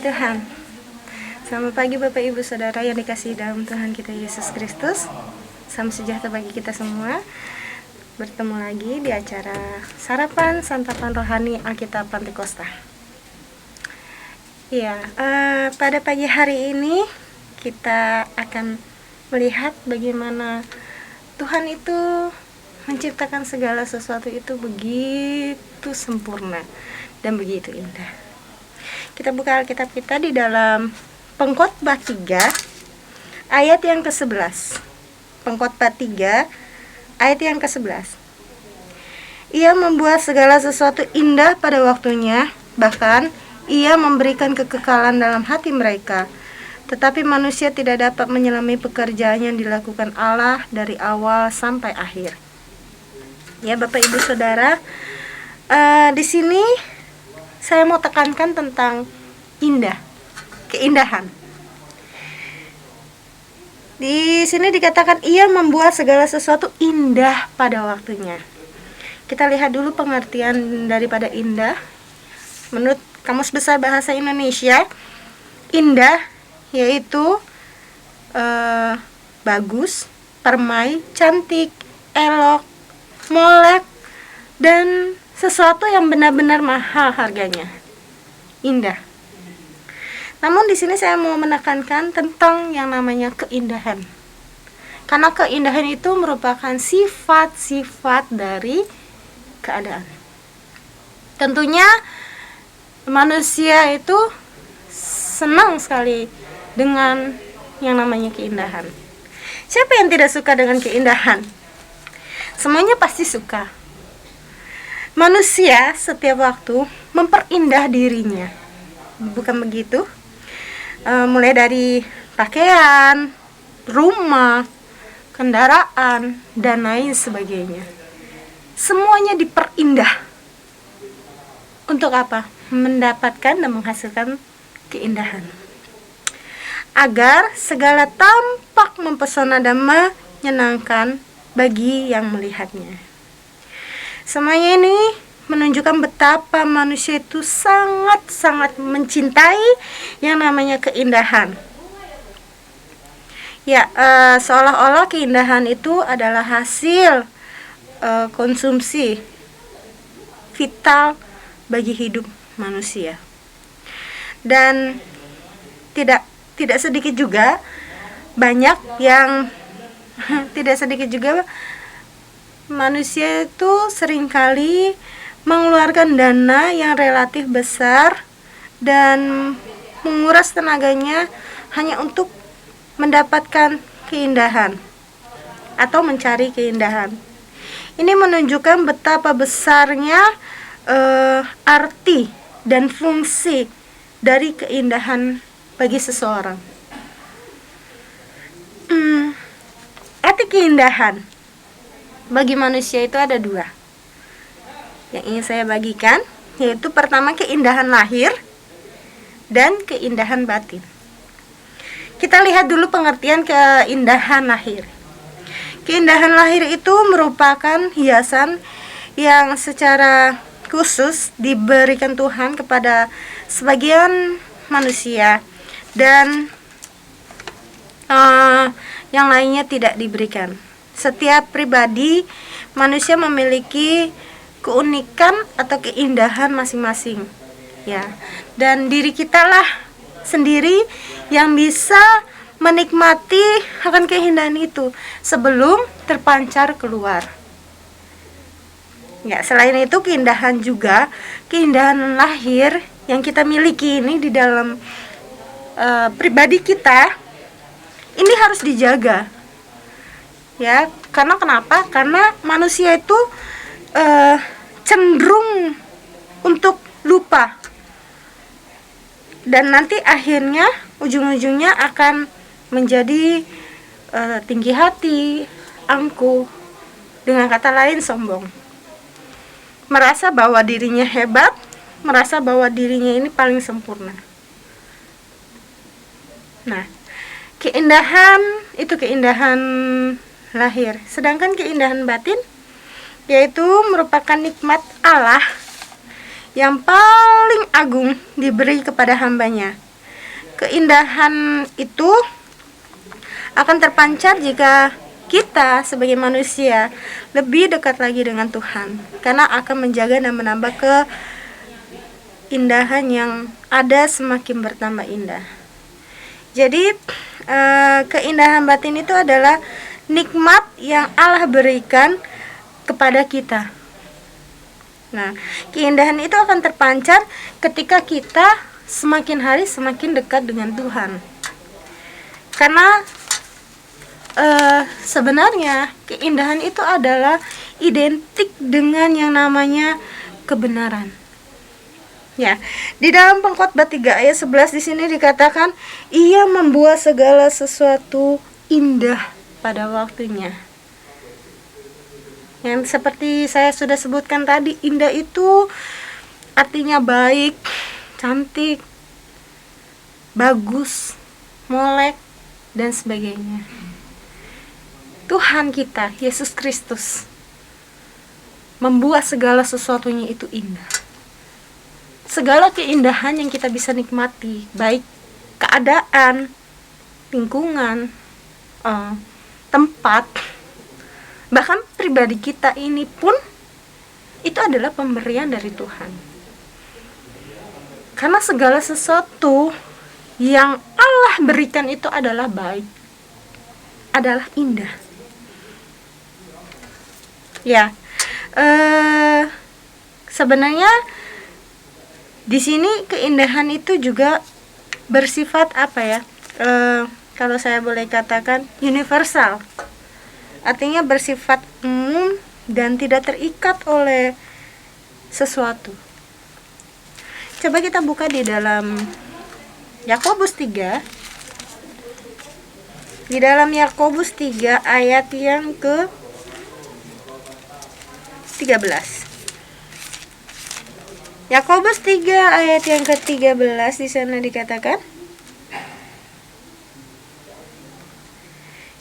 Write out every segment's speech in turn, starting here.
Tuhan. Selamat pagi Bapak Ibu Saudara yang dikasihi dalam Tuhan kita Yesus Kristus. Salam sejahtera bagi kita semua. Bertemu lagi di acara Sarapan Santapan Rohani Alkitab Pentakosta. Pada pagi hari ini kita akan melihat bagaimana Tuhan itu menciptakan segala sesuatu itu begitu sempurna dan begitu indah. Kita buka Alkitab kita di dalam Pengkhotbah 3 ayat yang ke-11. Pengkhotbah 3 ayat yang ke-11. Ia membuat segala sesuatu indah pada waktunya, bahkan ia memberikan kekekalan dalam hati mereka. Tetapi manusia tidak dapat menyelami pekerjaan yang dilakukan Allah dari awal sampai akhir. Ya Bapak Ibu Saudara, di sini saya mau tekankan tentang keindahan. Di sini dikatakan ia membuat segala sesuatu indah pada waktunya. Kita lihat dulu pengertian daripada indah. Menurut Kamus Besar Bahasa Indonesia, indah yaitu bagus, permai, cantik, elok, molek, dan sesuatu yang benar-benar mahal harganya. Indah. Namun di sini saya mau menekankan tentang yang namanya keindahan. Karena keindahan itu merupakan sifat-sifat dari keadaan. Tentunya manusia itu senang sekali dengan yang namanya keindahan. Siapa yang tidak suka dengan keindahan? Semuanya pasti suka. Manusia setiap waktu memperindah dirinya, bukan begitu? Mulai dari pakaian, rumah, kendaraan, dan lain sebagainya. Semuanya diperindah. Untuk apa? Mendapatkan dan menghasilkan keindahan. Agar segala tampak mempesona dan menyenangkan bagi yang melihatnya. Semuanya ini menunjukkan betapa manusia itu sangat-sangat mencintai yang namanya keindahan. Seolah-olah keindahan itu adalah hasil konsumsi vital bagi hidup manusia. Dan tidak sedikit juga manusia itu seringkali mengeluarkan dana yang relatif besar dan menguras tenaganya hanya untuk mendapatkan keindahan atau mencari keindahan. Ini menunjukkan betapa besarnya arti dan fungsi dari keindahan bagi seseorang. Arti keindahan bagi manusia itu ada dua yang ingin saya bagikan, yaitu pertama keindahan lahir dan keindahan batin. Kita lihat dulu pengertian keindahan lahir. Keindahan lahir itu merupakan hiasan yang secara khusus diberikan Tuhan kepada sebagian manusia dan yang lainnya tidak diberikan. Setiap pribadi manusia memiliki keunikan atau keindahan masing-masing, ya. Dan diri kitalah sendiri yang bisa menikmati akan keindahan itu sebelum terpancar keluar. Ya, selain itu keindahan lahir yang kita miliki ini di dalam pribadi kita ini harus dijaga. Ya, karena kenapa? Karena manusia itu cenderung untuk lupa. Dan nanti akhirnya ujung-ujungnya akan menjadi tinggi hati, angkuh, dengan kata lain sombong. Merasa bahwa dirinya hebat, merasa bahwa dirinya ini paling sempurna. Nah, keindahan itu keindahan lahir. Sedangkan keindahan batin yaitu merupakan nikmat Allah yang paling agung diberi kepada hambanya, Keindahan itu akan terpancar jika kita sebagai manusia lebih dekat lagi dengan Tuhan, karena akan menjaga dan menambah keindahan yang ada semakin bertambah indah. Jadi keindahan batin itu adalah nikmat yang Allah berikan kepada kita. Nah, keindahan itu akan terpancar ketika kita semakin hari semakin dekat dengan Tuhan. Karena sebenarnya keindahan itu adalah identik dengan yang namanya kebenaran. Ya, di dalam Pengkhotbah 3 ayat 11 di sini dikatakan, Ia membuat segala sesuatu indah pada waktunya. Yang seperti saya sudah sebutkan tadi, indah itu artinya baik, cantik, bagus, molek, dan sebagainya. Tuhan kita, Yesus Kristus, membuat segala sesuatunya itu indah. Segala keindahan yang kita bisa nikmati, baik keadaan, lingkungan, tempat, bahkan pribadi kita ini pun, itu adalah pemberian dari Tuhan. Karena segala sesuatu yang Allah berikan itu adalah baik, adalah indah. Ya, sebenarnya di sini keindahan itu juga bersifat apa ya? Kalau saya boleh katakan universal. Artinya bersifat umum dan tidak terikat oleh sesuatu. Coba kita buka di dalam Yakobus 3. Di dalam Yakobus 3 ayat yang ke 13. Yakobus 3 ayat yang ke-13 di sana dikatakan,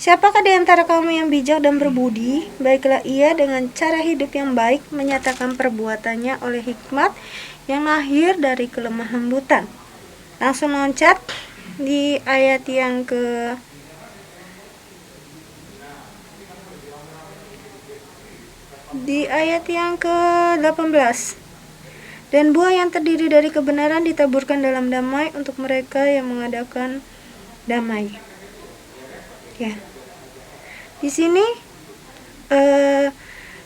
Siapakah di antara kamu yang bijak dan berbudi? Baiklah ia dengan cara hidup yang baik menyatakan perbuatannya oleh hikmat yang lahir dari kelemah lembutan. Langsung loncat di ayat yang ke 18. Dan buah yang terdiri dari kebenaran ditaburkan dalam damai untuk mereka yang mengadakan damai. Ya. Di sini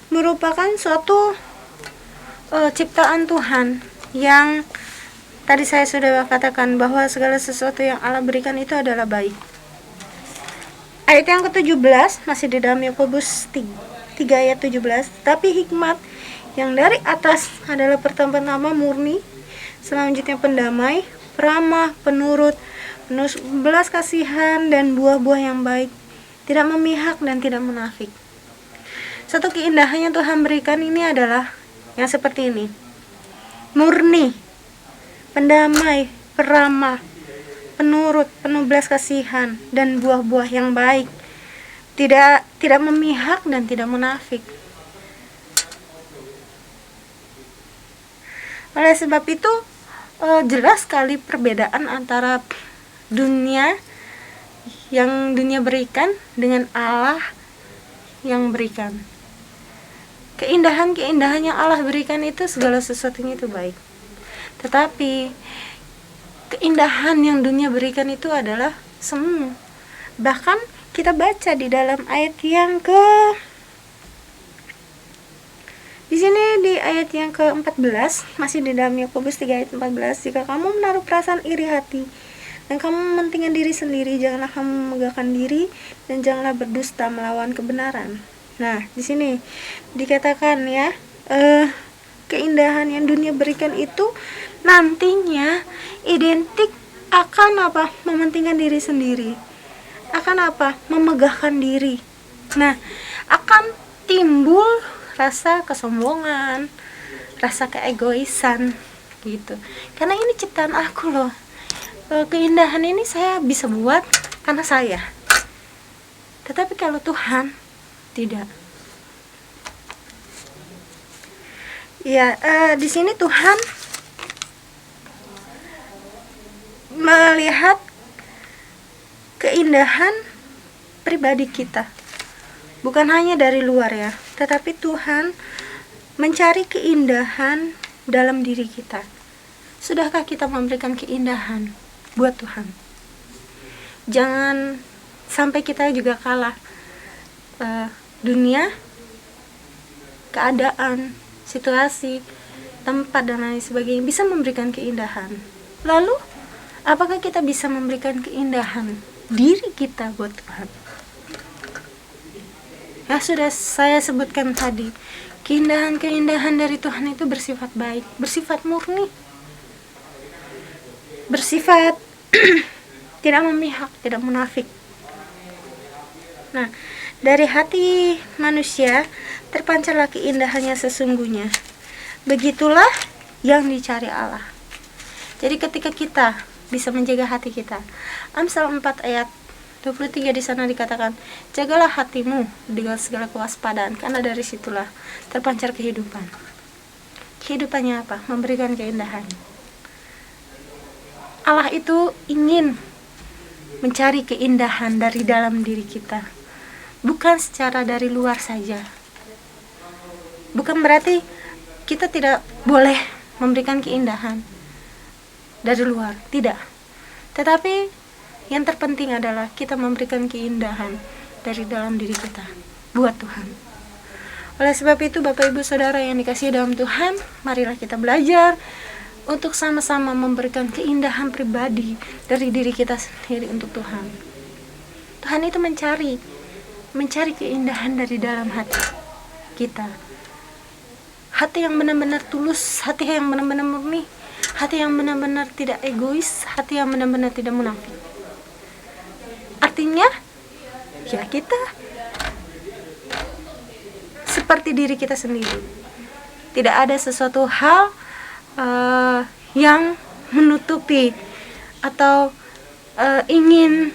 merupakan suatu ciptaan Tuhan yang tadi saya sudah katakan bahwa segala sesuatu yang Allah berikan itu adalah baik. Ayat yang ke-17 masih di dalam Yakobus 3 ayat 17. Tapi hikmat yang dari atas adalah pertama-tama murni, selanjutnya pendamai, peramah, penurut, penuh belas kasihan dan buah-buah yang baik, tidak memihak dan tidak munafik. Satu keindahan yang Tuhan berikan ini adalah yang seperti ini. Murni, pendamai, peramah, penurut, penuh belas kasihan dan buah-buah yang baik. Tidak memihak dan tidak munafik. Oleh sebab itu jelas sekali perbedaan antara dunia yang dunia berikan dengan Allah yang berikan. Keindahan-keindahan yang Allah berikan itu segala sesuatunya itu baik. Tetapi keindahan yang dunia berikan itu adalah semu. Bahkan kita baca di dalam ayat yang di sini di ayat yang ke-14, masih di dalam Yakobus 3 ayat 14, jika kamu menaruh perasaan iri hati dan kamu mementingkan diri sendiri, janganlah kamu memegahkan diri dan janganlah berdusta melawan kebenaran. Nah, di sini dikatakan ya, keindahan yang dunia berikan itu nantinya identik akan apa? Mementingkan diri sendiri. Akan apa? Memegahkan diri. Nah, akan timbul rasa kesombongan, rasa keegoisan gitu. Karena ini ciptaan aku loh. Keindahan ini saya bisa buat karena saya. Tetapi kalau Tuhan tidak. Ya, di sini Tuhan melihat keindahan pribadi kita. Bukan hanya dari luar ya, tetapi Tuhan mencari keindahan dalam diri kita. Sudahkah kita memberikan keindahan buat Tuhan? Jangan sampai kita juga kalah. Dunia, keadaan, situasi, tempat dan lain sebagainya bisa memberikan keindahan. Lalu, apakah kita bisa memberikan keindahan diri kita buat Tuhan? Ya sudah saya sebutkan tadi, keindahan-keindahan dari Tuhan itu bersifat baik, bersifat murni, bersifat tidak memihak, tidak munafik. Nah, dari hati manusia terpancarlah keindahannya sesungguhnya. Begitulah yang dicari Allah. Jadi ketika kita bisa menjaga hati kita, Amsal 4 ayat 23 di sana dikatakan, jagalah hatimu dengan segala kewaspadaan, karena dari situlah terpancar kehidupan. Kehidupannya apa? Memberikan keindahan. Allah itu ingin mencari keindahan dari dalam diri kita, bukan secara dari luar saja. Bukan berarti kita tidak boleh memberikan keindahan dari luar, tidak. Tetapi yang terpenting adalah kita memberikan keindahan dari dalam diri kita buat Tuhan. Oleh sebab itu, Bapak Ibu Saudara yang dikasihi dalam Tuhan, marilah kita belajar untuk sama-sama memberikan keindahan pribadi dari diri kita sendiri untuk Tuhan. Tuhan itu mencari keindahan dari dalam hati kita. Hati yang benar-benar tulus, hati yang benar-benar murni, hati yang benar-benar tidak egois, hati yang benar-benar tidak munafik. Artinya, ya kita seperti diri kita sendiri. Tidak ada sesuatu hal yang menutupi atau ingin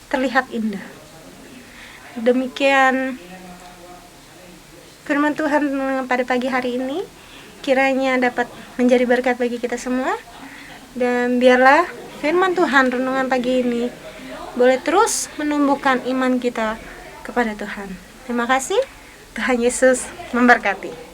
terlihat indah. Demikian firman Tuhan pada pagi hari ini, kiranya dapat menjadi berkat bagi kita semua. Dan biarlah firman Tuhan renungan pagi ini boleh terus menumbuhkan iman kita kepada Tuhan. Terima kasih. Tuhan Yesus memberkati.